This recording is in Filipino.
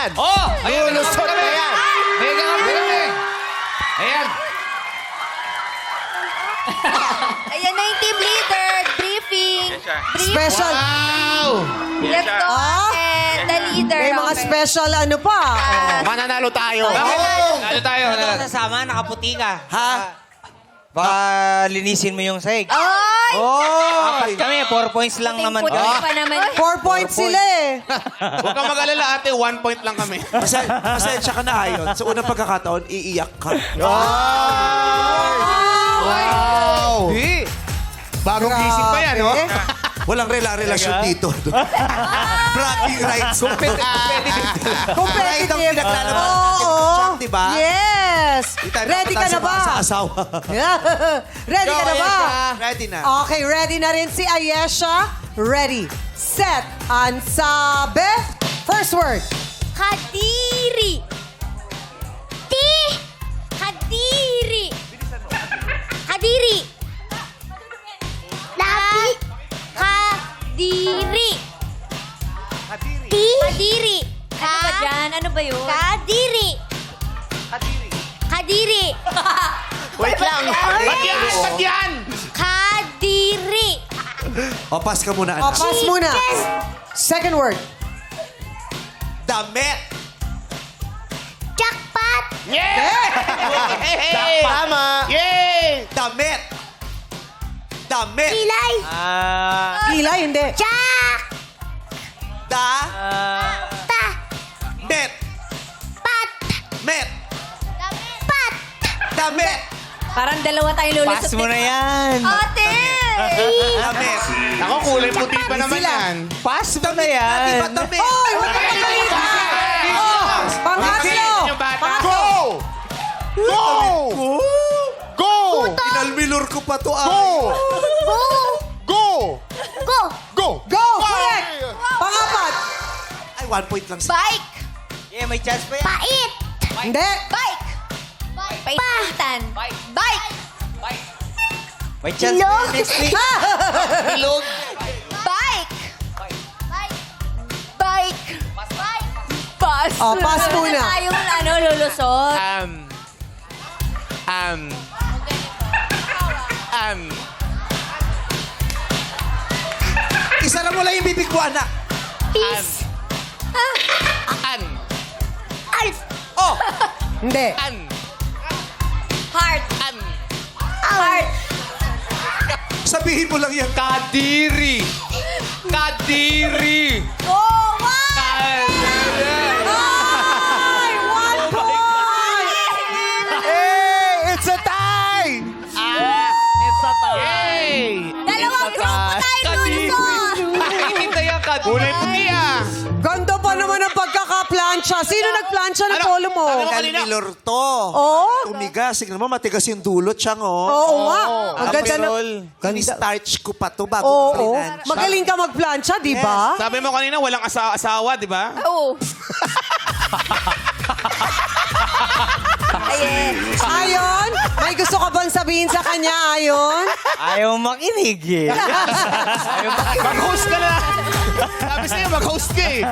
yan. Oh! Ayan, Lulusot na yan. Mega kampi kami. Ayan. Ayan na yung team leader. Briefing. Briefing. Special. Wow! Let's go. And the leader. May mga Okay. special ano pa. Mananalo tayo. Bakit? Ano tayo? Ito ka sasama, nakaputi ka. Ha? Baka linisin mo yung sahig. Ay! Apat kami, 4 points lang naman Puting-puti kami. pa naman. 4 points sila eh. Huwag kang mag-alala ate, 1 point lang kami. Pasensya ka na, Ayon. Sa unang pagkakataon, iiyak ka. Wow! Bagong gising pa yan, no? Walang relasyon dito. Bragging rights. Competitive. Right ang pinaglalabas natin Oo. sa chat, di ba? Yes. Di tayo Ready ka na ba? Sa asawa. Ready ka na ba? Ready na. Okay, ready na rin si Ayesha. Ready, set, ansabe. First word. Kadiri. Kadiri. Kadiri. Lapi. Kadiri. Kadiri. Ano ba dyan? Ano ba yun? Kadiri. Kadiri. Wait lang. Ba't yan? Ba't yan? Kadiri. O, pass ka muna, O, anak. pass muna. Second word. Damit. Jackpot. Tama. Yay! Damit. Damit. Kilay. Kilay, hindi. Jack. Da. Ta. Met. Pat. Met. Pat. Damit. Parang dalawa tayong lulusot. Pass mo na yan. Ate! Damit. Ako, kulay puti pa naman yan. Pass mo na Di yan. ba damit? Hoy, huwag ka magkalita. Oh, pangatlo. Yung bata. Pangatlo. Go! Go! Pinalmilor ko pa to, Go! ay. Go! Go! Go! Go, correct. Pangapat. Ay, 1 point lang. Bike! Yeah, may chance pa yan. Pait! Hindi. Bike! Paitan! Bike! May chance pa yan next week. Ilog. Bike! Bike! Pass! Oh, pass Wala muna. na tayong lulusot. Isa lang mo lang yung bibig ko, anak. Peace! Alf! Oh! Hindi. Heart! Heart! Sabihin mo lang yan. Kadiri. Kadiri. Oh, wow! Ay, 1 point. Hey! It's a tie! It's a tie. Yay! Dalawang grupo tayo lulusot! Nakikita yung kadiri. Kulay puti ah! Ganda pa naman ang pagkakaplansya. Sino nagplansya ng polo mo? Pinalmilor to. Oh? Tumigas. Tignan mo, matigas yung dulot siyang, oh. Oo nga. Ang ganda na. Ini-starch ko pa to bago Oo. pinansya. Magaling ka magplansya, di ba? Sabi mo kanina, walang asawa, di ba? Oo. Ayan. Ayon, may gusto ka bang sabihin sa kanya, Ayon? Ayaw makinig eh. Mag-host ka na! Sabi sa'yo, mag-host ka eh.